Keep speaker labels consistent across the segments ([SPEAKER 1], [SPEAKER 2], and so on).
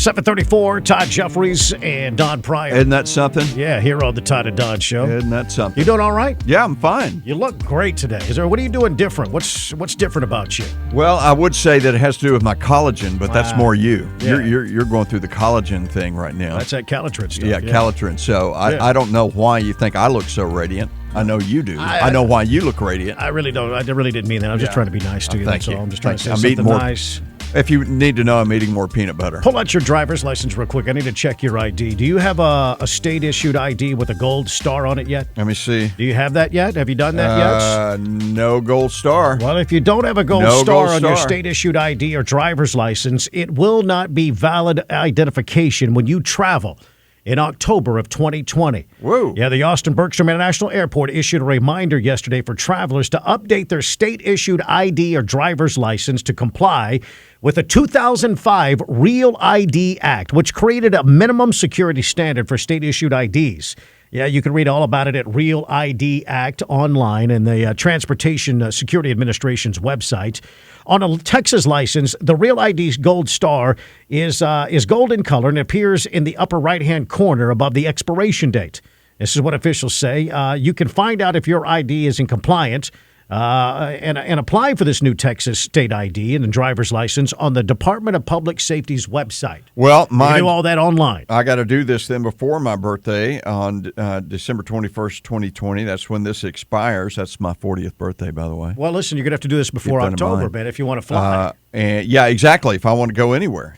[SPEAKER 1] 7:34, Todd Jeffries and Don Pryor.
[SPEAKER 2] Isn't that something?
[SPEAKER 1] Yeah, here on the Todd and Don Show.
[SPEAKER 2] Isn't that something?
[SPEAKER 1] You doing all right?
[SPEAKER 2] Yeah, I'm fine.
[SPEAKER 1] You look great today. What are you doing different? What's different about you?
[SPEAKER 2] Well, I would say that it has to do with my collagen, but that's more you.
[SPEAKER 1] Yeah.
[SPEAKER 2] You're going through the collagen thing right now.
[SPEAKER 1] That's that Calitrin stuff.
[SPEAKER 2] Yeah, Calitrin. So I don't know why you think I look so radiant. I know you do. I know why you look radiant.
[SPEAKER 1] I really don't. I really didn't mean that. I'm just trying to be nice to you.
[SPEAKER 2] Thank
[SPEAKER 1] That's
[SPEAKER 2] you.
[SPEAKER 1] all. I'm just trying to say
[SPEAKER 2] I'm
[SPEAKER 1] something
[SPEAKER 2] eating more.
[SPEAKER 1] nice.
[SPEAKER 2] If you need to know, I'm eating more peanut butter.
[SPEAKER 1] Pull out your driver's license real quick. I need to check your ID. Do you have a state-issued ID with a gold star on it yet?
[SPEAKER 2] Let me see.
[SPEAKER 1] Do you have that yet? Have you done that yet?
[SPEAKER 2] No gold star.
[SPEAKER 1] Well, if you don't have a gold star on your state-issued ID or driver's license, it will not be valid identification when you travel in October of 2020.
[SPEAKER 2] Whoa.
[SPEAKER 1] Yeah, the Austin Bergstrom International Airport issued a reminder yesterday for travelers to update their state-issued ID or driver's license to comply with the 2005 Real ID Act, which created a minimum security standard for state-issued IDs. Yeah, you can read all about it at Real ID Act online and the Transportation Security Administration's website. On a Texas license, the Real ID's gold star is gold in color and appears in the upper right-hand corner above the expiration date. This is what officials say. You can find out if your ID is in compliance and apply for this new Texas state ID and the driver's license on the Department of Public Safety's website.
[SPEAKER 2] Well,
[SPEAKER 1] you can do all that online.
[SPEAKER 2] I got to do this then before my birthday on December 21st, 2020. That's when this expires. That's my 40th birthday, by the way.
[SPEAKER 1] Well, listen, you're going to have to do this before October, man, if you want to fly.
[SPEAKER 2] And yeah, exactly. If I want to go anywhere.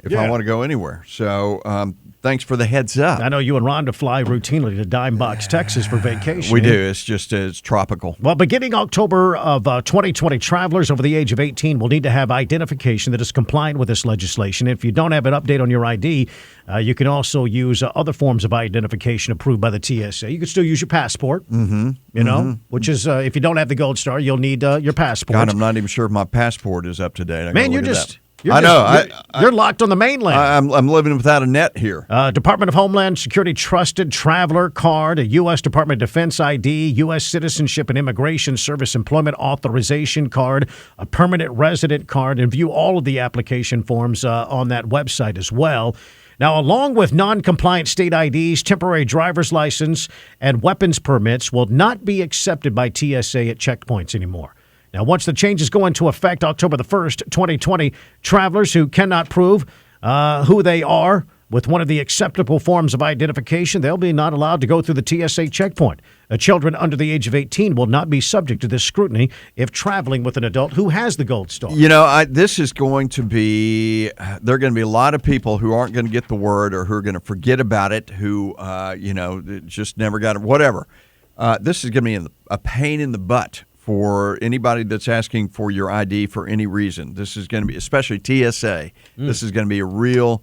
[SPEAKER 2] So thanks for the heads up.
[SPEAKER 1] I know you and Rhonda fly routinely to Dime Box, Texas for vacation.
[SPEAKER 2] We do. It's tropical.
[SPEAKER 1] Well, beginning October of 2020, travelers over the age of 18 will need to have identification that is compliant with this legislation. If you don't have an update on your ID, you can also use other forms of identification approved by the TSA. You can still use your passport, which is, if you don't have the gold star, you'll need your passport.
[SPEAKER 2] God, I'm not even sure if my passport is up to date.
[SPEAKER 1] Man, you're locked on the mainland.
[SPEAKER 2] I'm living without a net here.
[SPEAKER 1] Department of Homeland Security Trusted Traveler Card, a U.S. Department of Defense ID, U.S. Citizenship and Immigration Service Employment Authorization Card, a Permanent Resident Card, and view all of the application forms on that website as well. Now, along with non-compliant state IDs, temporary driver's license, and weapons permits will not be accepted by TSA at checkpoints anymore. Now, once the changes go into effect October the 1st, 2020, travelers who cannot prove who they are with one of the acceptable forms of identification, they'll be not allowed to go through the TSA checkpoint. Children under the age of 18 will not be subject to this scrutiny if traveling with an adult who has the gold star.
[SPEAKER 2] This is going to be, there are going to be a lot of people who aren't going to get the word or who are going to forget about it, who, just never got it, whatever. This is going to be a pain in the butt for anybody that's asking for your ID for any reason. This is going to be, especially TSA, this is going to be a real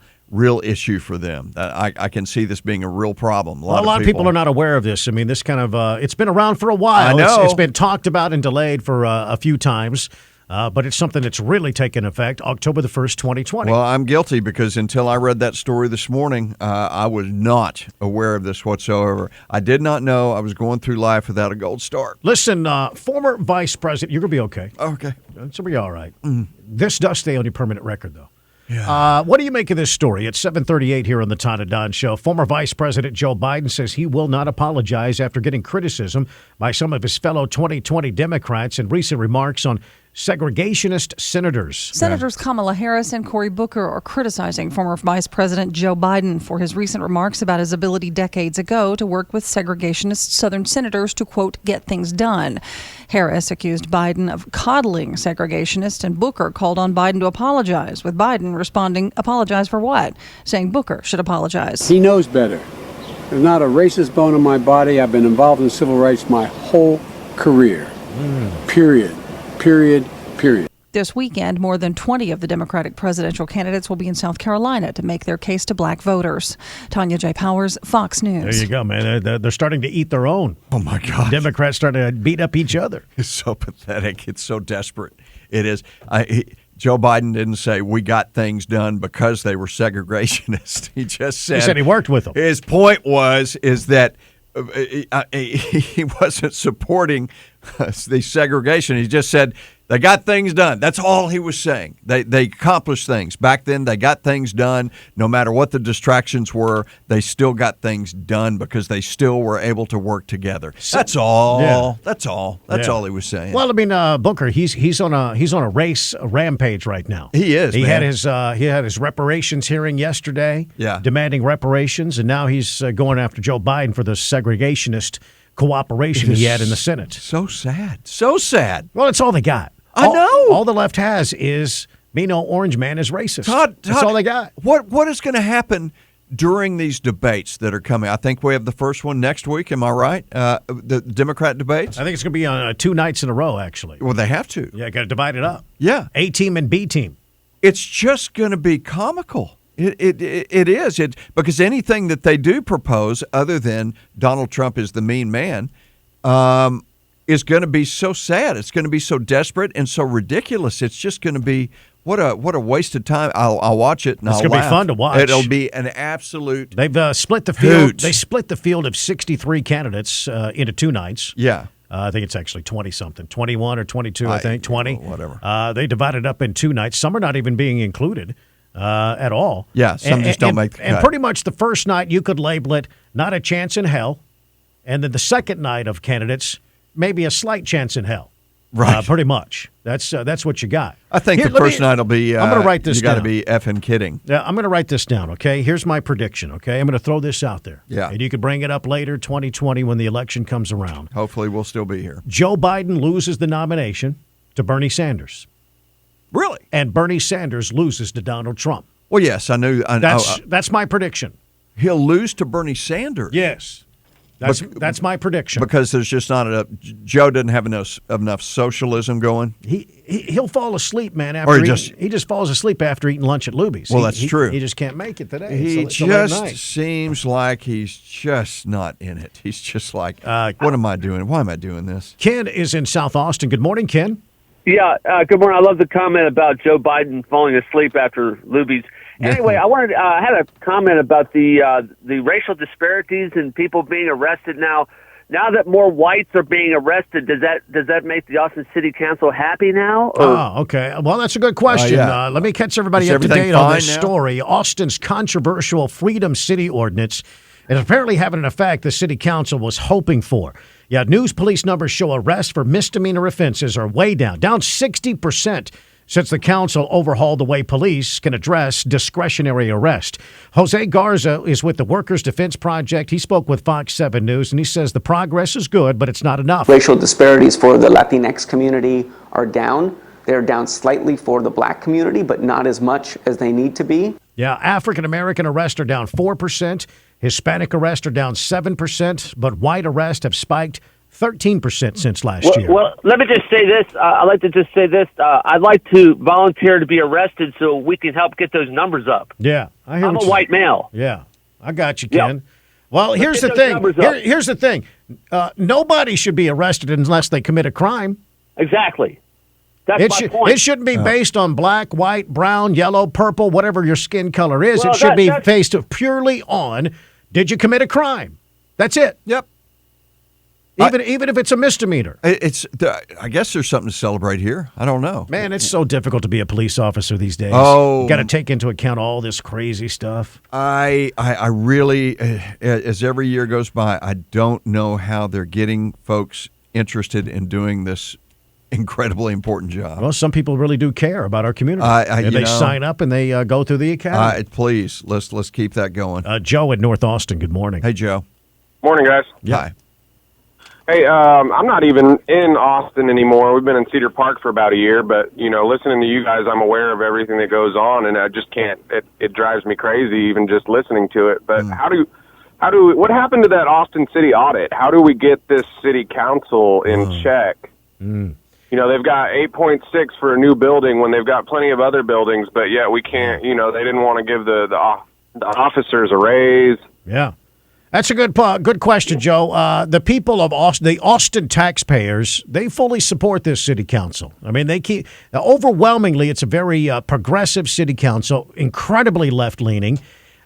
[SPEAKER 2] issue for them. I can see this being a real problem. A lot of people
[SPEAKER 1] are not aware of this. I mean, this kind of, it's been around for a while.
[SPEAKER 2] I know.
[SPEAKER 1] It's been talked about and delayed for a few times. But it's something that's really taken effect October the 1st, 2020.
[SPEAKER 2] Well, I'm guilty because until I read that story this morning, I was not aware of this whatsoever. I did not know I was going through life without a gold star.
[SPEAKER 1] Listen, former vice president, you're going to be okay.
[SPEAKER 2] Okay.
[SPEAKER 1] It's going to be all right. This does stay on your permanent record, though.
[SPEAKER 2] Yeah.
[SPEAKER 1] What do you make of this story? It's 7:38 here on the Todd and Don Show. Former Vice President Joe Biden says he will not apologize after getting criticism by some of his fellow 2020 Democrats in recent remarks on segregationist senators.
[SPEAKER 3] Senators Kamala Harris and Cory Booker are criticizing former Vice President Joe Biden for his recent remarks about his ability decades ago to work with segregationist Southern senators to, quote, get things done. Harris accused Biden of coddling segregationists, and Booker called on Biden to apologize, with Biden responding, apologize for what? Saying Booker should apologize.
[SPEAKER 4] He knows better. There's not a racist bone in my body. I've been involved in civil rights my whole career. Period.
[SPEAKER 3] This weekend, more than 20 of the Democratic presidential candidates will be in South Carolina to make their case to black voters. Tanya J. Powers, Fox News.
[SPEAKER 1] There you go, man. They're starting to eat their own.
[SPEAKER 2] Oh, my God.
[SPEAKER 1] Democrats starting to beat up each other.
[SPEAKER 2] It's so pathetic. It's so desperate. It is. Joe Biden didn't say we got things done because they were segregationists. He just said
[SPEAKER 1] he worked with them.
[SPEAKER 2] His point is that he wasn't supporting the segregation. He just said They got things done. That's all he was saying. They accomplished things. Back then, they got things done. No matter what the distractions were, they still got things done because they still were able to work together. That's all.
[SPEAKER 1] Yeah.
[SPEAKER 2] That's all. That's
[SPEAKER 1] Yeah.
[SPEAKER 2] all he was saying.
[SPEAKER 1] Well, I mean, Booker, he's on a race rampage right now.
[SPEAKER 2] He is,
[SPEAKER 1] He
[SPEAKER 2] man.
[SPEAKER 1] had his reparations hearing yesterday.
[SPEAKER 2] Yeah.
[SPEAKER 1] Demanding reparations, and now he's going after Joe Biden for the segregationist cooperation he had in the Senate.
[SPEAKER 2] So sad. So sad.
[SPEAKER 1] Well, it's all they got.
[SPEAKER 2] I know.
[SPEAKER 1] All the left has is me no orange man is racist.
[SPEAKER 2] Todd,
[SPEAKER 1] That's all they got.
[SPEAKER 2] What is going to happen during these debates that are coming? I think we have the first one next week. Am I right? The Democrat debates?
[SPEAKER 1] I think it's going to be on 2 nights in a row, actually.
[SPEAKER 2] Well, they have to.
[SPEAKER 1] Yeah, got to divide it up.
[SPEAKER 2] Yeah.
[SPEAKER 1] A team and B team.
[SPEAKER 2] It's just going to be comical. It is. Because anything that they do propose, other than Donald Trump is the mean man, is going to be so sad. It's going to be so desperate and so ridiculous. It's just going to be what a waste of time. I'll watch it and
[SPEAKER 1] It's
[SPEAKER 2] I'll
[SPEAKER 1] gonna be
[SPEAKER 2] laugh.
[SPEAKER 1] fun to watch.
[SPEAKER 2] It'll be an absolute.
[SPEAKER 1] They've split the field.
[SPEAKER 2] Hoot.
[SPEAKER 1] They split the field of 63 candidates into 2 nights.
[SPEAKER 2] Yeah.
[SPEAKER 1] I think it's actually 20-something, 21 or 22, I think, 20.
[SPEAKER 2] Whatever.
[SPEAKER 1] They divided up in 2 nights. Some are not even being included at all.
[SPEAKER 2] Yeah, some just don't make the
[SPEAKER 1] And
[SPEAKER 2] cut.
[SPEAKER 1] pretty much the first night, you could label it not a chance in hell. And then the second night of candidates, maybe a slight chance in hell.
[SPEAKER 2] Right.
[SPEAKER 1] Pretty much. That's what you got.
[SPEAKER 2] I think
[SPEAKER 1] Here,
[SPEAKER 2] the
[SPEAKER 1] let
[SPEAKER 2] first
[SPEAKER 1] me-
[SPEAKER 2] night will be.
[SPEAKER 1] I'm going to write this
[SPEAKER 2] You got to
[SPEAKER 1] down.
[SPEAKER 2] be effing kidding.
[SPEAKER 1] Yeah, I'm going to write this down, okay? Here's my prediction, okay? I'm going to throw this out there.
[SPEAKER 2] Yeah.
[SPEAKER 1] And you could bring it up later, 2020, when the election comes around.
[SPEAKER 2] Hopefully, we'll still be here.
[SPEAKER 1] Joe Biden loses the nomination to Bernie Sanders,
[SPEAKER 2] Really?
[SPEAKER 1] and Bernie Sanders loses to Donald Trump.
[SPEAKER 2] Well, yes, I knew.
[SPEAKER 1] That's my prediction.
[SPEAKER 2] He'll lose to Bernie Sanders.
[SPEAKER 1] Yes. That's my prediction.
[SPEAKER 2] Because there's just not enough. Joe doesn't have enough socialism going.
[SPEAKER 1] He'll fall asleep, man. After
[SPEAKER 2] Or
[SPEAKER 1] he just falls asleep after eating lunch at Luby's.
[SPEAKER 2] Well, that's true.
[SPEAKER 1] He just can't make it today.
[SPEAKER 2] He
[SPEAKER 1] It's a late
[SPEAKER 2] just
[SPEAKER 1] night.
[SPEAKER 2] seems like he's just not in it. He's just like, what am I doing? Why am I doing this?
[SPEAKER 1] Ken is in South Austin. Good morning, Ken.
[SPEAKER 5] Yeah, good morning. I love the comment about Joe Biden falling asleep after Luby's. Anyway, I had a comment about the racial disparities and people being arrested now. Now that more whites are being arrested, does that make the Austin City Council happy now? Or?
[SPEAKER 1] Oh, okay. Well, that's a good question.
[SPEAKER 2] Yeah.
[SPEAKER 1] Let me catch everybody
[SPEAKER 2] Is
[SPEAKER 1] up to
[SPEAKER 2] everything
[SPEAKER 1] date on
[SPEAKER 2] fine
[SPEAKER 1] this
[SPEAKER 2] now?
[SPEAKER 1] story. Austin's controversial Freedom City ordinance is apparently having an effect the city council was hoping for. Yeah, news police numbers show arrests for misdemeanor offenses are way down 60% since the council overhauled the way police can address discretionary arrest. Jose Garza is with the Workers' Defense Project. He spoke with Fox 7 News, and he says the progress is good, but it's not enough.
[SPEAKER 6] Racial disparities for the Latinx community are down. They're down slightly for the black community, but not as much as they need to be.
[SPEAKER 1] Yeah, African-American arrests are down 4%. Hispanic arrests are down 7%, but white arrests have spiked 13% since last year.
[SPEAKER 5] Well, let me just say this. I'd like to just say this. I'd like to volunteer to be arrested so we can help get those numbers up.
[SPEAKER 1] Yeah, I hear
[SPEAKER 5] I'm
[SPEAKER 1] what
[SPEAKER 5] a
[SPEAKER 1] you-
[SPEAKER 5] white male.
[SPEAKER 1] Yeah, I got you,
[SPEAKER 5] Yeah.
[SPEAKER 1] Ken. Well, here's
[SPEAKER 5] get
[SPEAKER 1] the
[SPEAKER 5] those
[SPEAKER 1] thing.
[SPEAKER 5] numbers up.
[SPEAKER 1] Here's the thing. Nobody should be arrested unless they commit a crime.
[SPEAKER 5] Exactly. That's my point.
[SPEAKER 1] It shouldn't be based on black, white, brown, yellow, purple, whatever your skin color is.
[SPEAKER 5] Well,
[SPEAKER 1] it should be
[SPEAKER 5] that's-
[SPEAKER 1] based purely on, did you commit a crime? That's it.
[SPEAKER 2] Yep.
[SPEAKER 1] Even if it's a misdemeanor.
[SPEAKER 2] I guess there's something to celebrate here. I don't know.
[SPEAKER 1] Man, it's so difficult to be a police officer these days.
[SPEAKER 2] Oh.
[SPEAKER 1] You got to take into account all this crazy stuff.
[SPEAKER 2] I really, as every year goes by, I don't know how they're getting folks interested in doing this incredibly important job.
[SPEAKER 1] Well, some people really do care about our community.
[SPEAKER 2] you
[SPEAKER 1] And they
[SPEAKER 2] know,
[SPEAKER 1] sign up and they go through the academy.
[SPEAKER 2] Please, let's keep that going.
[SPEAKER 1] Joe at North Austin, good morning.
[SPEAKER 2] Hey, Joe.
[SPEAKER 7] Morning, guys.
[SPEAKER 2] Hi.
[SPEAKER 7] Hey, I'm not even in Austin anymore. We've been in Cedar Park for about a year, but, listening to you guys, I'm aware of everything that goes on, and I just can't. It drives me crazy even just listening to it. But what happened to that Austin City audit? How do we get this city council in check? They've got 8.6 for a new building when they've got plenty of other buildings, but yet we can't, they didn't want to give the officers a raise.
[SPEAKER 1] Yeah. That's a good question, Joe. The people of Austin, the Austin taxpayers, they fully support this city council. I mean, overwhelmingly, it's a very progressive city council, incredibly left-leaning.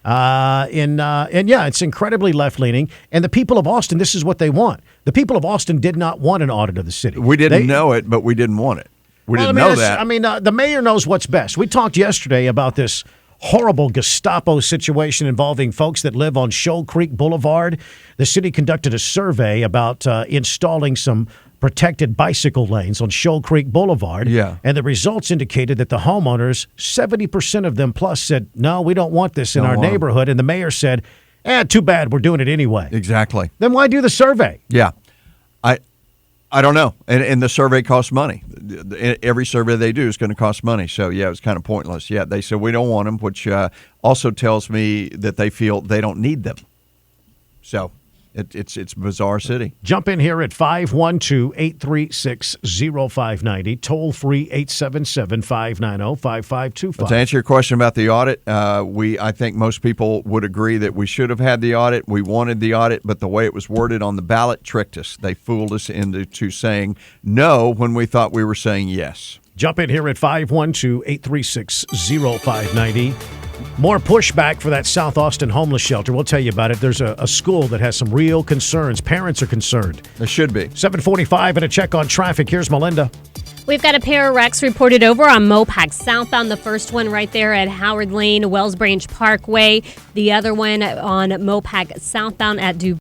[SPEAKER 1] It's incredibly left-leaning. And the people of Austin, this is what they want. The people of Austin did not want an audit of the city.
[SPEAKER 2] We didn't know it, but we didn't want it. We
[SPEAKER 1] Well,
[SPEAKER 2] didn't
[SPEAKER 1] I mean,
[SPEAKER 2] know
[SPEAKER 1] it's-
[SPEAKER 2] that.
[SPEAKER 1] I mean, the mayor knows what's best. We talked yesterday about this horrible Gestapo situation involving folks that live on Shoal Creek Boulevard. The city conducted a survey about installing some protected bicycle lanes on Shoal Creek Boulevard.
[SPEAKER 2] Yeah.
[SPEAKER 1] And the results indicated that the homeowners, 70% of them plus, said, no, we don't want this in
[SPEAKER 2] Don't
[SPEAKER 1] our
[SPEAKER 2] want 'em.
[SPEAKER 1] neighborhood. And the mayor said, too bad, we're doing it anyway.
[SPEAKER 2] Exactly.
[SPEAKER 1] Then why do the survey?
[SPEAKER 2] Yeah. I don't know. And the survey costs money. Every survey they do is going to cost money. So, yeah, it was kind of pointless. Yeah, they said we don't want them, which also tells me that they feel they don't need them. So it's a bizarre city.
[SPEAKER 1] Jump in here at 512-836-0590, toll free 877-590-5525.
[SPEAKER 2] But to answer your question about the audit, I think most people would agree that we should have had the audit. We wanted the audit, but the way it was worded on the ballot tricked us. They fooled us into saying no when we thought we were saying yes.
[SPEAKER 1] Jump in here at 512-836-0590. More pushback for that South Austin homeless shelter. We'll tell you about it. There's a school that has some real concerns. Parents are concerned.
[SPEAKER 2] There should be.
[SPEAKER 1] 745 and a check on traffic. Here's Melinda.
[SPEAKER 8] We've got a pair of wrecks reported over on Mopac southbound. The first one right there at Howard Lane, Wells Branch Parkway. The other one on Mopac southbound at Duval.